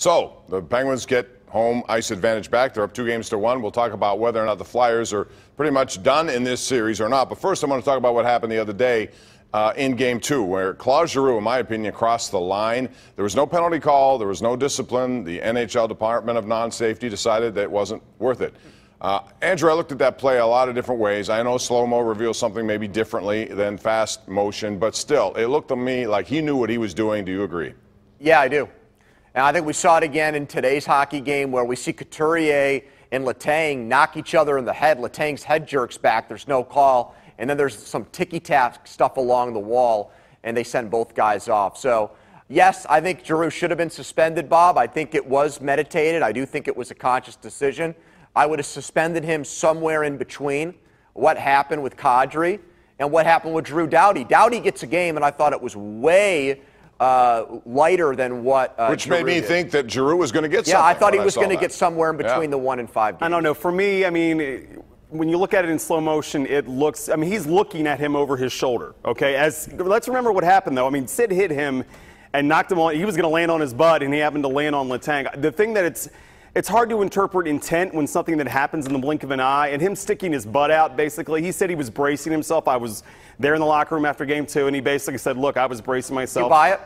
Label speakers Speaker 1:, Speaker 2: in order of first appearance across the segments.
Speaker 1: So the Penguins get home ice advantage back. They're up 2-1. We'll talk about whether or not the Flyers are pretty much done in this series or not. But first, I'm going to talk about what happened the other day in Game 2, where Claude Giroux, in my opinion, crossed the line. There was no penalty call. There was no discipline. The NHL Department of Non-Safety decided that it wasn't worth it. Andrew, I looked at that play a lot of different ways. I know slow-mo reveals something maybe differently than fast motion, but still, it looked to me like he knew what he was doing. Do you agree?
Speaker 2: Yeah, I do. And I think we saw it again in today's hockey game where we see Couturier and Letang knock each other in the head. Letang's head jerks back. There's no call. And then there's some ticky-tack stuff along the wall, and they send both guys off. So, yes, I think Giroux should have been suspended, Bob. I think it was meditated. I do think it was a conscious decision. I would have suspended him somewhere in between what happened with Kadri and what happened with Drew Doughty. Doughty gets a game, and I thought it was way lighter than what
Speaker 1: Which
Speaker 2: Giroux
Speaker 1: made me
Speaker 2: did.
Speaker 1: think that Giroux was going to get something.
Speaker 2: Yeah, I thought he was going to
Speaker 1: that.
Speaker 2: get somewhere in between the 1 and 5 games.
Speaker 3: I don't know. For me, I mean, when you look at it in slow motion, it looks, I mean, he's looking at him over his shoulder, okay? Let's remember what happened, though. I mean, Sid hit him and knocked him on. He was going to land on his butt, and he happened to land on Letang. The thing that it's hard to interpret intent when something that happens in the blink of an eye, and him sticking his butt out, basically, he said he was bracing himself. I was there in the locker room after Game 2, and he basically said, look, I was bracing myself.
Speaker 2: You buy it?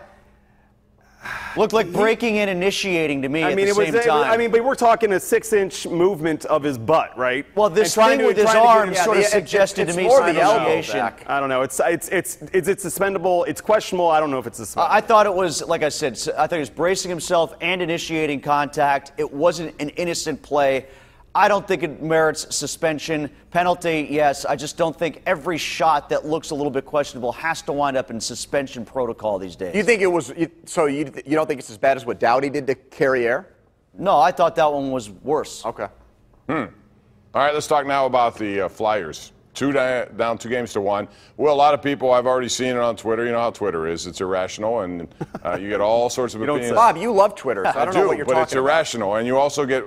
Speaker 4: Looked like breaking and initiating to me at the same time.
Speaker 3: I mean, but we're talking a 6-inch movement of his butt, right?
Speaker 4: Well, this thing with his arm sort of suggested to me
Speaker 2: more
Speaker 4: some
Speaker 2: the elbow
Speaker 4: initiation.
Speaker 2: back.
Speaker 3: I don't know. It's suspendable. It's questionable. I don't know if it's suspendable.
Speaker 4: I thought it was, like I said, I think he was bracing himself and initiating contact. It wasn't an innocent play. I don't think it merits suspension. Penalty, yes. I just don't think every shot that looks a little bit questionable has to wind up in suspension protocol these days.
Speaker 2: You think it was so? You don't think it's as bad as what Doughty did to Carrier?
Speaker 4: No, I thought that one was worse.
Speaker 2: Okay.
Speaker 1: All right, let's talk now about the Flyers. Down 2-1. Well, a lot of people, I've already seen it on Twitter. You know how Twitter is. It's irrational, and you get all sorts of opinions.
Speaker 2: Bob, you love Twitter, so I don't know what you're talking about.
Speaker 1: But it's irrational. And you also get,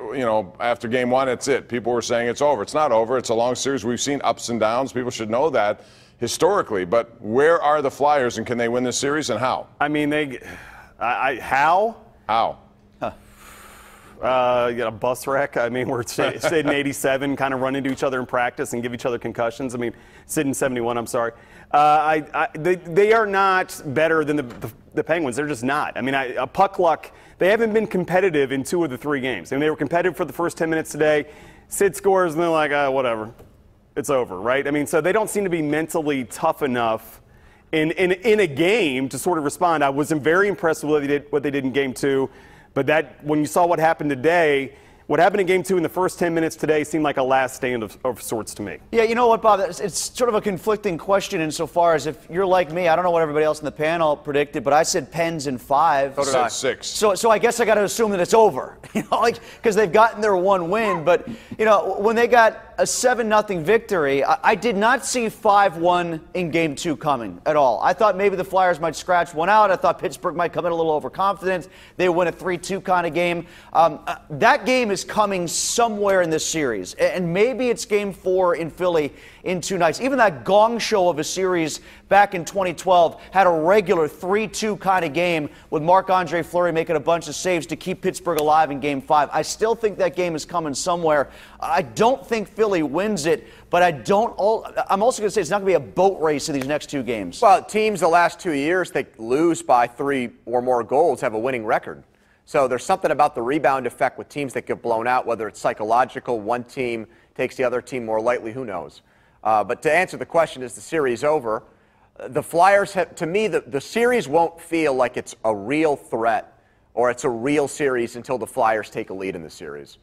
Speaker 1: after Game 1, it's it. People were saying it's over. It's not over. It's a long series. We've seen ups and downs. People should know that historically. But where are the Flyers, and can they win this series, and how?
Speaker 3: I mean, how?
Speaker 1: How?
Speaker 3: You got a bus wreck. I mean, we're Sid and 87 kind of run into each other in practice and give each other concussions. I mean, Sid and 71, I'm sorry. They are not better than the Penguins. They're just not. I mean, puck luck, they haven't been competitive in 2 of the 3 games. I mean, they were competitive for the first 10 minutes today. Sid scores, and they're like, whatever. It's over, right? I mean, so they don't seem to be mentally tough enough in a game to sort of respond. I was very impressed with what they did in Game 2. But when you saw what happened today, what happened in Game 2 in the first 10 minutes today seemed like a last stand of sorts to me.
Speaker 4: Yeah, you know what, Bob? It's sort of a conflicting question insofar as if you're like me, I don't know what everybody else in the panel predicted, but I said Pens in 5.
Speaker 1: So did I. 6.
Speaker 4: So I guess I got to assume that it's over, because they've gotten their 1 win. But, when they got a 7-0 victory, I did not see 5-1 in Game 2 coming at all. I thought maybe the Flyers might scratch one out. I thought Pittsburgh might come in a little overconfident. They win a 3-2 kind of game. That game is coming somewhere in this series, and maybe it's Game 4 in Philly in 2 nights. Even that gong show of a series back in 2012 had a regular 3-2 kind of game with Marc-Andre Fleury making a bunch of saves to keep Pittsburgh alive in Game 5. I still think that game is coming somewhere. I don't think Philly wins it, but I'm also going to say it's not going to be a boat race in these next 2 games.
Speaker 2: Well, teams the last 2 years that lose by 3 or more goals have a winning record. So there's something about the rebound effect with teams that get blown out, whether it's psychological, one team takes the other team more lightly, who knows. But to answer the question, is the series over? The Flyers, to me, the series won't feel like it's a real threat or it's a real series until the Flyers take a lead in the series.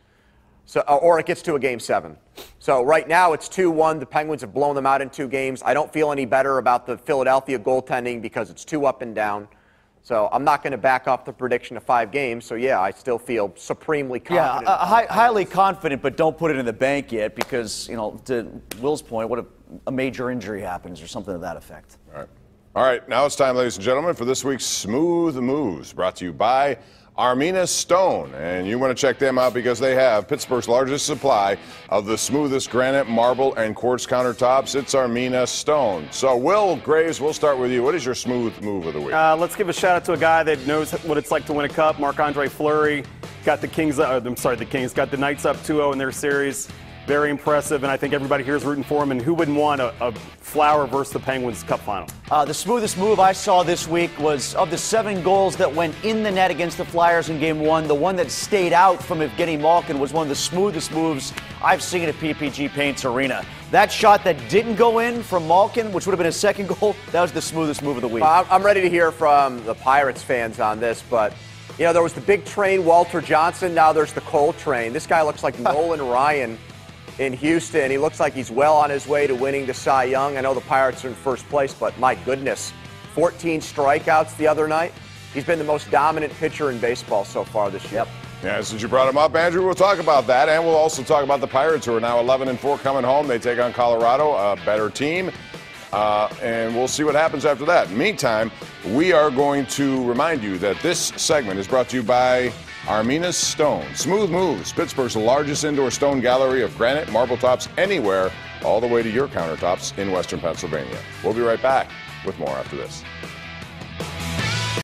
Speaker 2: So, or it gets to a Game 7. So right now it's 2-1. The Penguins have blown them out in 2 games. I don't feel any better about the Philadelphia goaltending because it's 2 up and down. So I'm not going to back off the prediction of 5 games. So, yeah, I still feel supremely confident.
Speaker 4: Yeah, highly confident, but don't put it in the bank yet because, to Will's point, what if a major injury happens or something to that effect?
Speaker 1: All right. Now it's time, ladies and gentlemen, for this week's Smooth Moves, brought to you by Armina Stone. And you want to check them out because they have Pittsburgh's largest supply of the smoothest granite, marble, and quartz countertops. It's Armina Stone. So, Will Graves, we'll start with you. What is your smooth move of the week?
Speaker 3: Let's give a shout out to a guy that knows what it's like to win a cup. Marc-Andre Fleury got the Kings. The Kings got the Knights up 2-0 in their series. Very impressive, and I think everybody here is rooting for him. And who wouldn't want a Flower versus the Penguins Cup final?
Speaker 4: The smoothest move I saw this week was, of the 7 goals that went in the net against the Flyers in Game 1, the one that stayed out from Evgeny Malkin was one of the smoothest moves I've seen at PPG Paints Arena. That shot that didn't go in from Malkin, which would have been his second goal, that was the smoothest move of the week.
Speaker 2: I'm ready to hear from the Pirates fans on this, but there was the big train, Walter Johnson. Now there's the Cole train. This guy looks like Nolan Ryan in Houston. He looks like he's well on his way to winning the Cy Young. I know the Pirates are in first place, but my goodness, 14 strikeouts the other night. He's been the most dominant pitcher in baseball so far this year.
Speaker 4: Yep.
Speaker 1: Yeah, since you brought him up, Andrew, we'll talk about that, and we'll also talk about the Pirates, who are now 11-4 coming home. They take on Colorado, a better team, and we'll see what happens after that. Meantime, we are going to remind you that this segment is brought to you by Armina Stone. Smooth moves, Pittsburgh's largest indoor stone gallery of granite, marble tops anywhere, all the way to your countertops in Western Pennsylvania. We'll be right back with more after this.